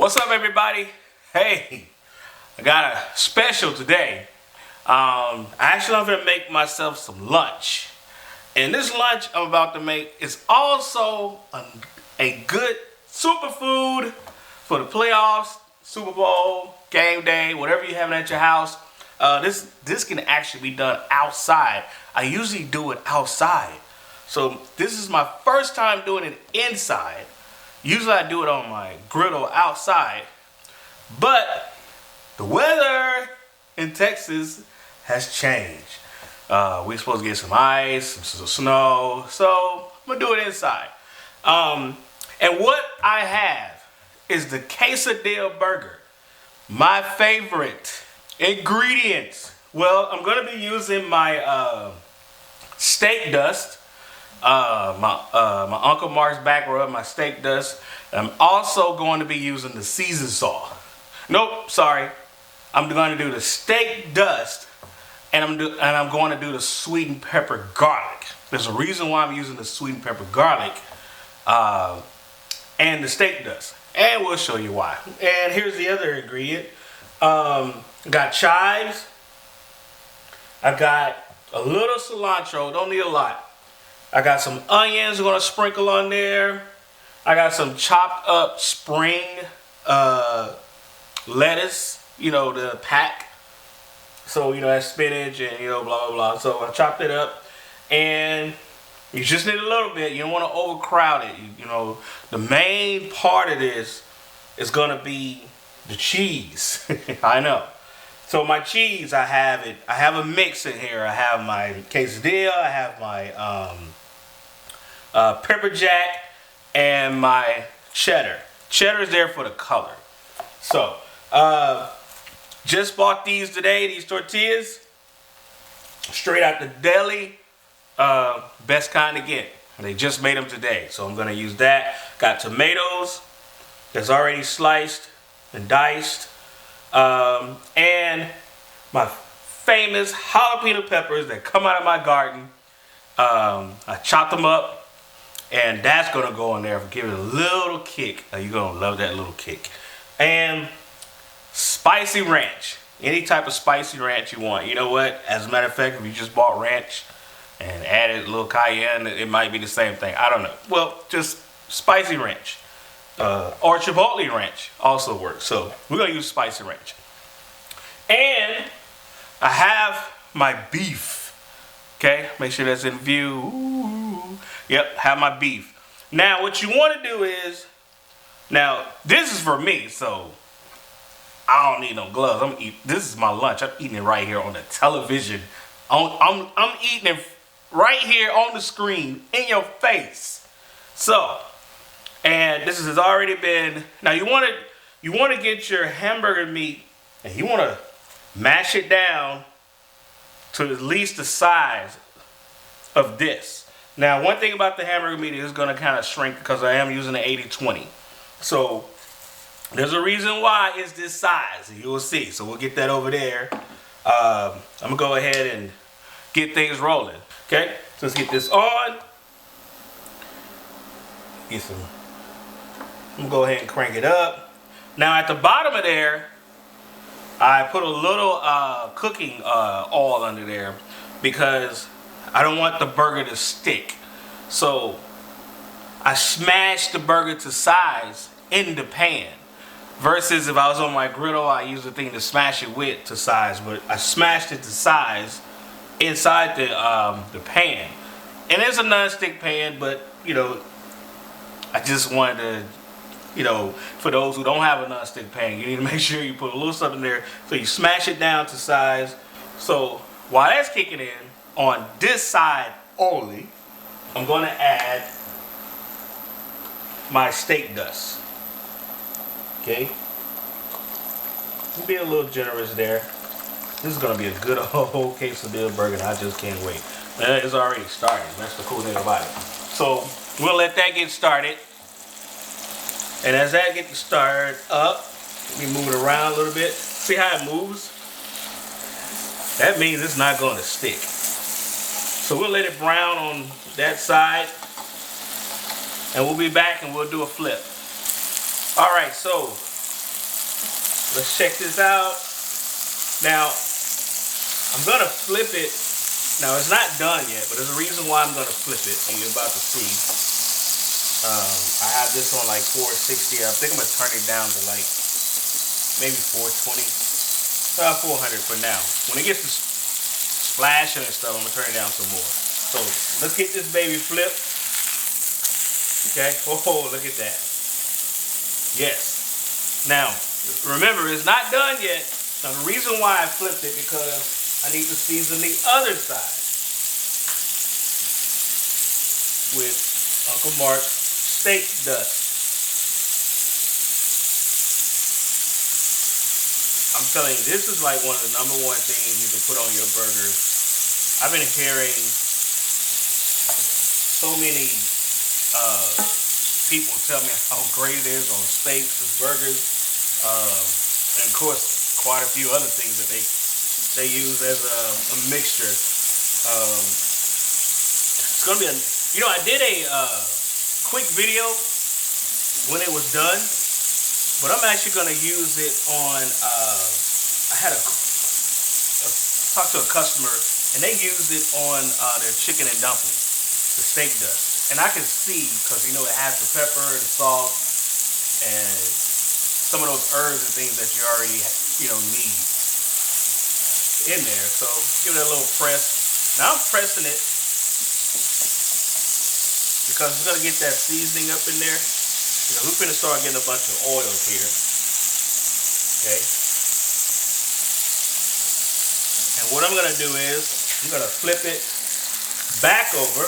What's up, everybody? Hey, I got a special today. Actually, I'm gonna make myself some lunch, and this lunch I'm about to make is also a good superfood for the playoffs, Super Bowl, game day, whatever you're having at your house. This can actually be done outside. I usually do it outside, so this is my first time doing it inside. Usually I do it on my griddle outside, but the weather in Texas has changed. We're supposed to get some ice, some snow, so I'm gonna do it inside. And what I have is the Quesadilla burger. My favorite ingredients. Well, I'm gonna be using my steak dust. My Uncle Marc's back rub, my steak dust. I'm also going to be using the season salt. Nope, sorry. I'm going to do the steak dust, and I'm going to do the sweet and pepper garlic. There's a reason why I'm using the sweet and pepper garlic and the steak dust, and we'll show you why. And here's the other ingredient. Got chives. I got a little cilantro. Don't need a lot. I got some onions I'm gonna sprinkle on there. I got some chopped up spring lettuce, the pack. So, that's spinach and, blah, blah, blah. So I chopped it up, and you just need a little bit. You don't want to overcrowd it. The main part of this is gonna be the cheese. I know. So my cheese, I have a mix in here. I have my quesadilla, I have my pepper jack, and my cheddar. Cheddar is there for the color. So, just bought these today, these tortillas, straight out the deli. Best kind to get. They just made them today, so I'm gonna use that. Got tomatoes that's already sliced and diced. And my famous jalapeno peppers that come out of my garden. I chopped them up, and that's gonna go in there, give it a little kick. You're gonna love that little kick. And spicy ranch, any type of spicy ranch you want. You know what? As a matter of fact, if you just bought ranch and added a little cayenne, it might be the same thing. I don't know. Well, just spicy ranch. Or chipotle ranch also works. So we're gonna use spicy ranch. And I have my beef. Okay, make sure that's in view. Ooh. Yep, have my beef. Now what you want to do is, now this is for me, so I don't need no gloves. This is my lunch. I'm eating it right here on the television. I'm eating it right here on the screen in your face. So, and this has already been. Now you want to get your hamburger meat, and you want to mash it down to at least the size of this. Now, one thing about the hamburger meat is going to kind of shrink because I am using the 80-20. So there's a reason why it's this size. You will see. So we'll get that over there. I'm going to go ahead and get things rolling. Okay, so let's get this on. I'm going to go ahead and crank it up. Now at the bottom of there, I put a little cooking oil under there because I don't want the burger to stick. So I smashed the burger to size in the pan. Versus if I was on my griddle, I use the thing to smash it with to size. But I smashed it to size inside the pan. And it's a non-stick pan, but I just wanted to, for those who don't have a non-stick pan, you need to make sure you put a little something there. So you smash it down to size. So while that's kicking in, on this side only, I'm going to add my steak dust. Okay? Be a little generous there. This is going to be a good old quesadilla burger, and I just can't wait. It's already started. That's the cool thing about it. So we'll let that get started. And as that gets started up, let me move it around a little bit. See how it moves? That means it's not going to stick. So we'll let it brown on that side, and we'll be back and we'll do a flip. All right, so Let's check this out. Now, I'm gonna flip it. Now, it's not done yet, but there's a reason why I'm gonna flip it, and you're about to see. I have this on like 460. I think I'm gonna turn it down to like maybe 420. 400 for now. When it gets to splashing and stuff, I'm gonna turn it down some more. So let's get this baby flipped. Okay. Oh, look at that. Yes. Now, remember, it's not done yet. Now, the reason why I flipped it because I need to season the other side with Uncle Marc's steak dust. I'm telling you, this is like one of the #1 things you can put on your burgers. I've been hearing so many people tell me how great it is on steaks and burgers, and of course, quite a few other things that they use as a mixture. It's gonna be I did a quick video when it was done. But I'm actually going to use it on, I had talked to a customer, and they used it on their chicken and dumplings, the steak dust. And I can see, because it has the pepper and the salt and some of those herbs and things that you already, need in there. So give it a little press. Now I'm pressing it because it's going to get that seasoning up in there. We're going to start getting a bunch of oils here. Okay. And what I'm going to do is, I'm going to flip it back over.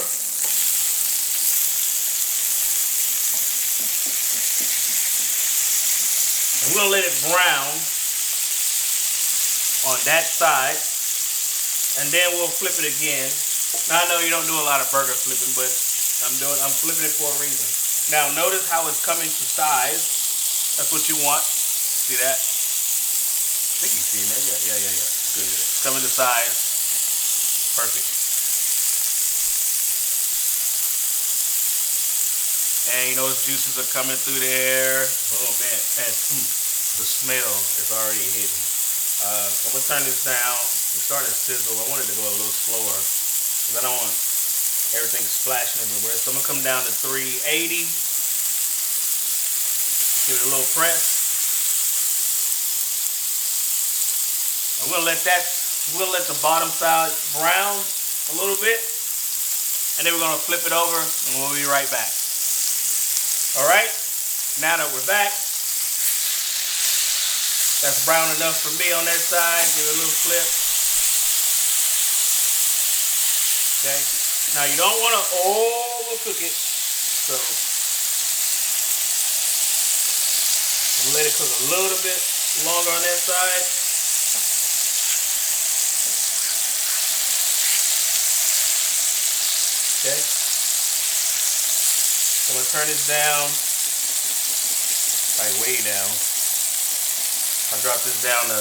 And we're going to let it brown on that side. And then we'll flip it again. Now I know you don't do a lot of burger flipping, but I'm flipping it for a reason. Now notice how it's coming to size. That's what you want. See that? I think you see that. Yeah. Good. It's coming to size. Perfect. And those juices are coming through there. Oh man, and the smell is already hitting. So I'm gonna turn this down. It's starting to sizzle. I want it to go a little slower because I don't want everything splashing everywhere. So I'm gonna come down to 380. Give it a little press. I'm gonna let the bottom side brown a little bit, and then we're gonna flip it over, and we'll be right back. All right. Now that we're back, that's brown enough for me on that side. Give it a little flip. Okay. Now you don't want to overcook it, so I'm gonna let it cook a little bit longer on that side. Okay. I'm gonna turn this down, like way down. I drop this down to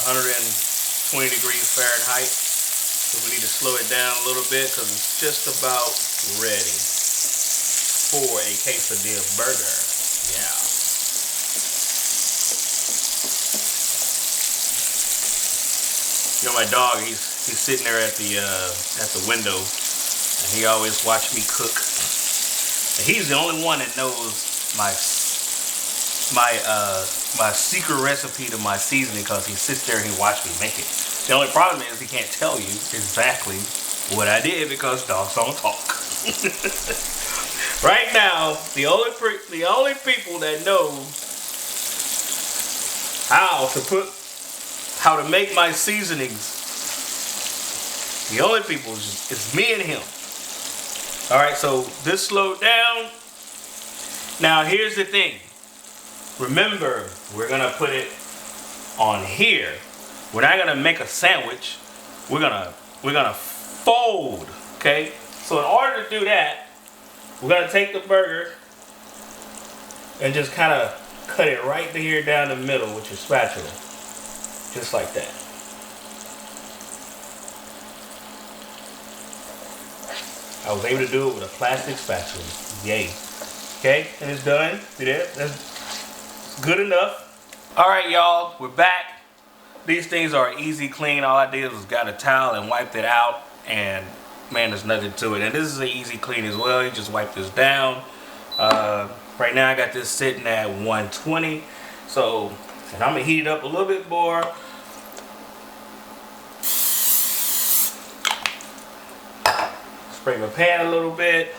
120 degrees Fahrenheit. So we need to slow it down a little bit because it's just about ready for a quesadilla burger. Yeah. My dog, he's sitting there at the window, and he always watch me cook. And he's the only one that knows my secret recipe to my seasoning because he sits there and he watch me make it. The only problem is he can't tell you exactly what I did because dogs don't talk. Right now, the only people that know how to make my seasonings, the only people is me and him. All right, so this slowed down. Now here's the thing. Remember, we're gonna put it on here. We're not gonna make a sandwich. We're gonna fold. Okay. So in order to do that, we're gonna take the burger and just kind of cut it right here down the middle with your spatula, just like that. I was able to do it with a plastic spatula. Yay. Okay, and it's done. See that? That's good enough. Alright y'all, we're back. These things are easy clean. All I did was got a towel and wiped it out, and man, there's nothing to it. And this is an easy clean as well. You just wipe this down. Right now I got this sitting at 120. So, and I'm gonna heat it up a little bit more. Spray my pan a little bit.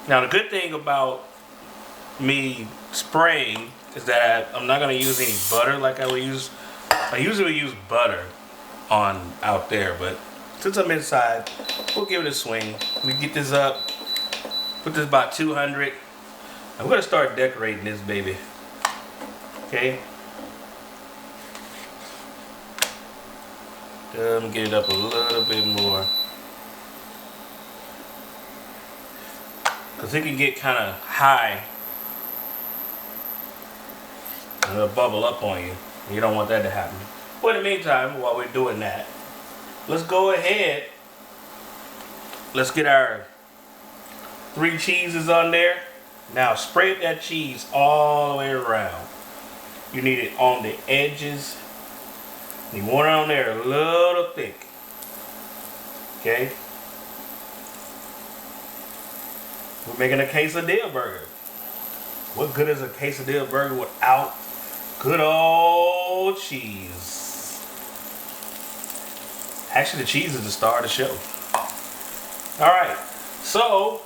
Now the good thing about me spraying is that I'm not gonna use any butter like I would use. I usually use butter on out there, but since I'm inside, we'll give it a swing. We get this up, put this about 200. I'm gonna start decorating this baby. Okay. Let me get it up a little bit more. Because it can get kind of high and it'll bubble up on you. You don't want that to happen. But in the meantime, while we're doing that, let's go ahead. Let's get our 3 cheeses on there. Now spread that cheese all the way around. You need it on the edges. You want it on there a little thick. Okay? We're making a quesadilla burger. What good is a quesadilla burger without good old cheese? Actually, the cheese is the star of the show. Alright, so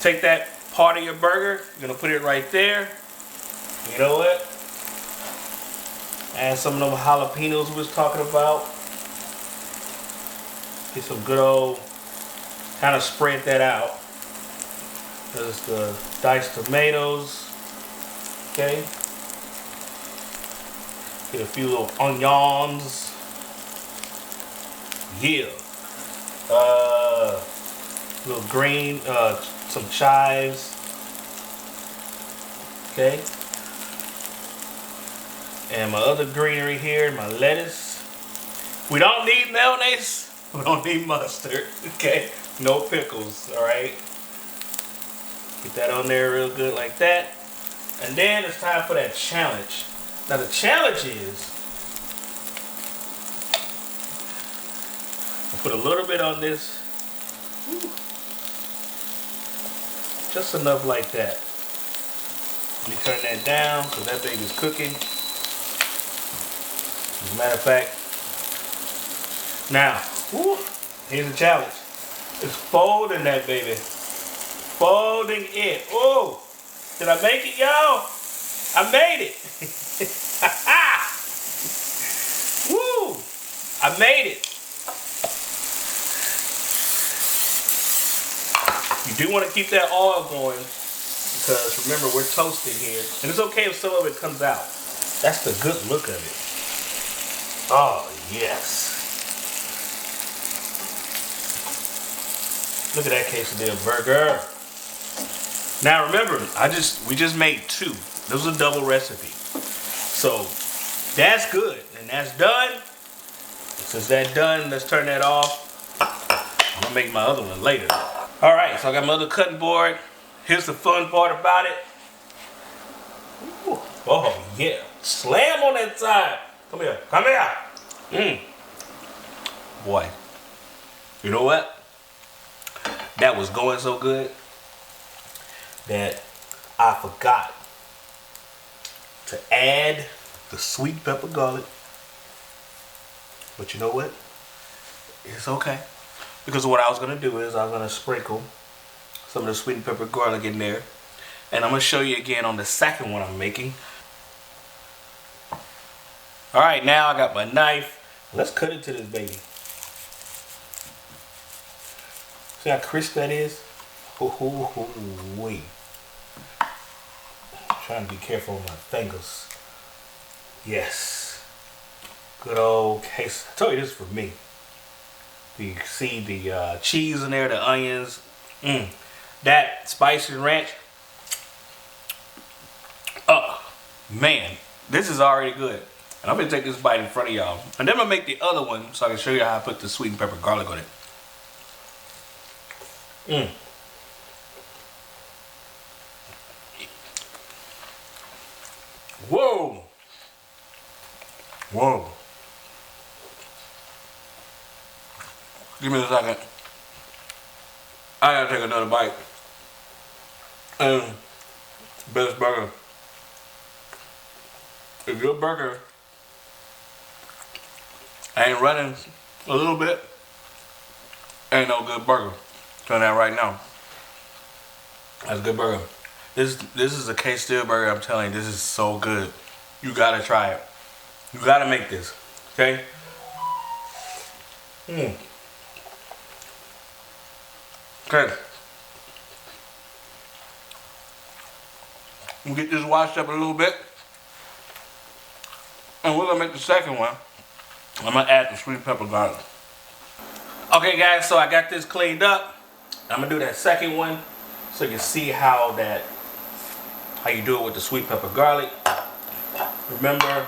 take that part of your burger, you're gonna put it right there. You know what? Add some of them jalapenos we was talking about. Get some good old, kind of spread that out. There's the diced tomatoes. Okay. Get a few little onions. Yeah. Little green, some chives. Okay. And my other greenery here, my lettuce. We don't need mayonnaise. We don't need mustard. Okay. No pickles. All right. Get that on there real good like that. And then it's time for that challenge. Now the challenge is, I'll put a little bit on this. Ooh. Just enough like that. Let me turn that down because that baby's cooking. As a matter of fact, now, woo, here's the challenge. It's folding that baby. Folding it. Oh, did I make it, y'all? I made it. Woo, I made it. You do want to keep that oil going because remember we're toasting here. And it's okay if some of it comes out. That's the good look of it. Oh, yes. Look at that quesadilla burger. Now remember, we just made 2. This was a double recipe. So that's good. And that's done. Since that's done, let's turn that off. I'm gonna make my other one later. Alright, so I got my other cutting board. Here's the fun part about it. Ooh. Oh yeah. Slam on that side. Come here. Come here. Boy. You know what? That was going so good that I forgot to add the sweet pepper garlic. But you know what? It's okay. Because what I was going to do is I was going to sprinkle some of the sweet pepper garlic in there. And I'm going to show you again on the second one I'm making. Alright, now I got my knife. Let's cut into this baby. See how crisp that is? Wait. Trying to be careful with my fingers. Yes. Good old case. I told you this is for me. You see the cheese in there, the onions. That spicy ranch. Oh, man. This is already good. And I'm going to take this bite in front of y'all. And then I'm going to make the other one so I can show you how I put the sweet and pepper garlic on it. Whoa. Give me a second. I gotta take another bite. Best burger. If your burger ain't running a little bit, ain't no good burger. Tell that right now. That's a good burger. This is a Quesadilla burger. I'm telling you, this is so good. You gotta try it. You gotta make this. Okay. Okay. We'll get this washed up a little bit. And we're gonna make the second one. I'm gonna add the sweet pepper garlic. Okay guys, so I got this cleaned up. I'm gonna do that second one so you can see how you do it with the sweet pepper garlic. Remember,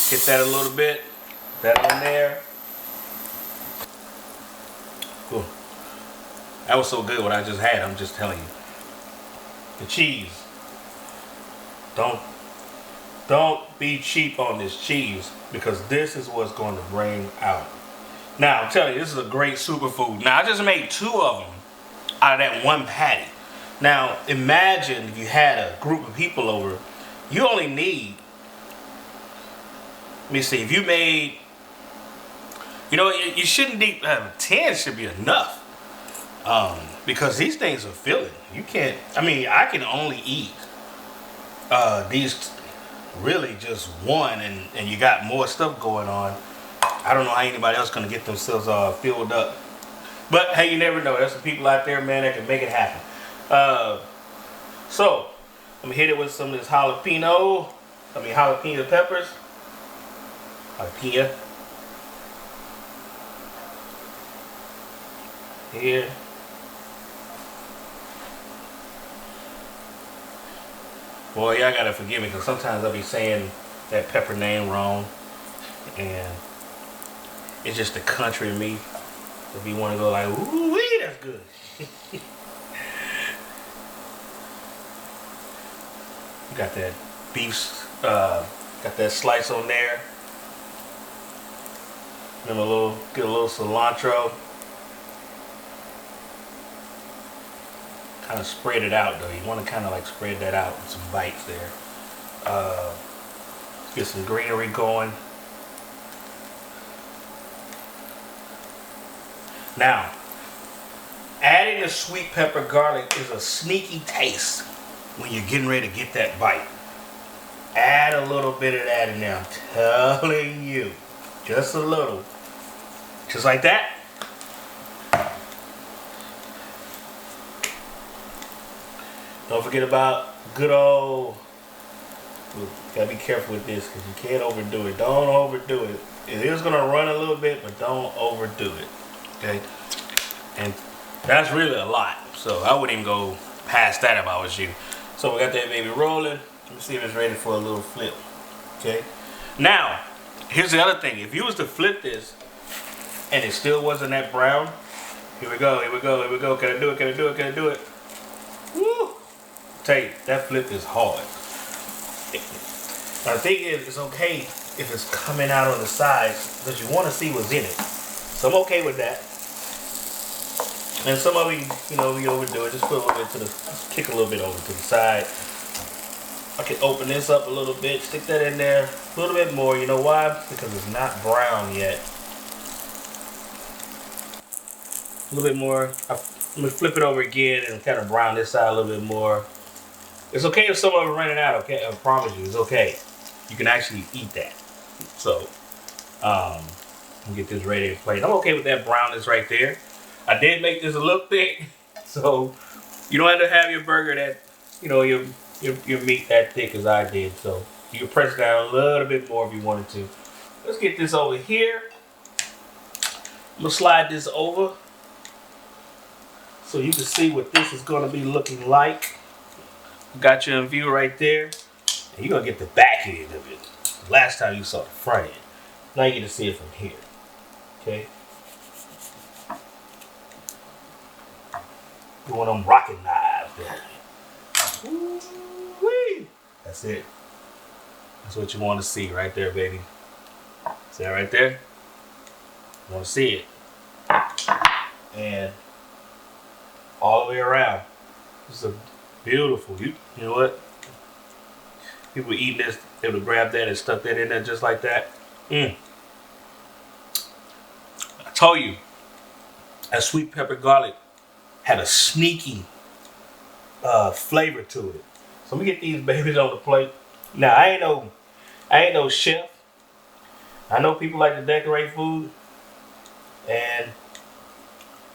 hit that a little bit. That on there. Cool. That was so good what I just had, I'm just telling you. The cheese. Don't be cheap on this cheese because this is what's going to bring out. Now, I'm telling you, this is a great superfood. Now, I just made 2 of them out of that one patty. Now, imagine if you had a group of people over. You only need, let me see, if you made, you know, you shouldn't need, 10 should be enough. Because these things are filling. You can't, I mean, I can only eat these really just one, and you got more stuff going on. I don't know how anybody else gonna get themselves filled up. But hey, you never know. There's some people out there, man, that can make it happen. So I'm gonna hit it with some of this jalapeno peppers. Jalapeno. Here. Boy, y'all gotta forgive me because sometimes I'll be saying that pepper name wrong, and it's just the country in me. If you want to go like, ooh wee, that's good. You got that beef, got that slice on there. Then get a little cilantro. Kind of spread it out though. You want to kind of like spread that out with some bites there. Get some greenery going. Now, adding the sweet pepper garlic is a sneaky taste when you're getting ready to get that bite. Add a little bit of that in there. I'm telling you, just a little, just like that. Don't forget about good old, gotta be careful with this because you can't overdo it. Don't overdo it. It is gonna run a little bit, but don't overdo it. Okay? And that's really a lot. So I wouldn't even go past that if I was you. So we got that baby rolling. Let me see if it's ready for a little flip. Okay? Now, here's the other thing. If you was to flip this and it still wasn't that brown, here we go, here we go, here we go. Can I do it? Can I do it? Can I do it? Woo! Tell you, that flip is hard. Now the thing is, it's okay if it's coming out on the sides because you want to see what's in it. So I'm okay with that. And some of you know, we overdo it. Just put a little bit just kick a little bit over to the side. I can open this up a little bit, stick that in there a little bit more. You know why? Because it's not brown yet. A little bit more. I'm gonna flip it over again and kind of brown this side a little bit more. It's okay if some of it running out, okay? I promise you, it's okay. You can actually eat that. So, get this ready to plate. I'm okay with that brownness right there. I did make this a little thick, so you don't have to have your burger that, you know, your meat that thick as I did. So you can press it down a little bit more if you wanted to. Let's get this over here. I'm gonna slide this over so you can see what this is gonna be looking like. Got you in view right there. And you're gonna get the back end of it. Last time you saw the front end. Now you get to see it from here. Okay? One of them rocket knives there. Ooh-wee. That's it. That's what you want to see right there, baby. See that right there? You want to see it. And all the way around. It's a beautiful. You know what? People eating this, they would grab that and stuff that in there just like that. I told you, that sweet pepper garlic had a sneaky flavor to it. So let me get these babies on the plate. Now I ain't no chef. I know people like to decorate food, and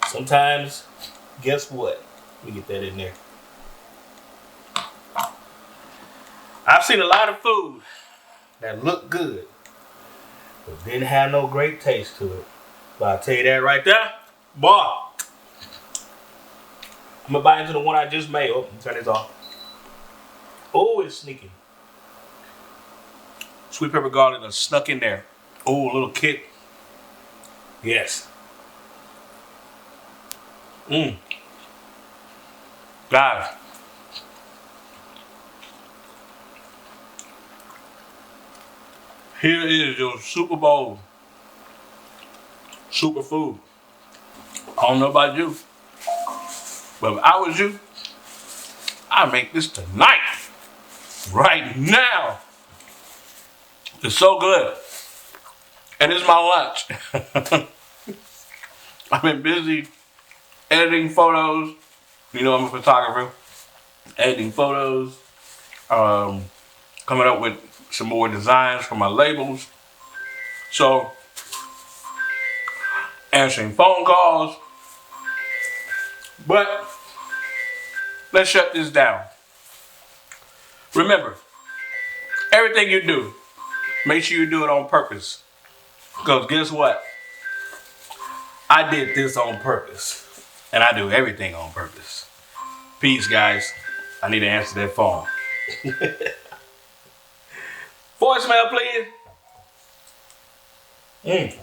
sometimes, guess what? Let me get that in there. I've seen a lot of food that looked good, but didn't have no great taste to it. But I'll tell you that right there, boy. I'm gonna bite into the one I just made. Oh, turn this off. Oh, it's sneaky. Sweet pepper garlic is snuck in there. Oh, a little kick. Yes. Guys. Here is your Super Bowl super food. I don't know about you, but if I was you, I'd make this tonight. Right now. It's so good. And it's my lunch. I've been busy editing photos. You know I'm a photographer. Editing photos. Coming up with some more designs for my labels. So, answering phone calls. But, let's shut this down. Remember, everything you do, make sure you do it on purpose. Because guess what? I did this on purpose. And I do everything on purpose. Peace, guys. I need to answer that phone. Voicemail, please.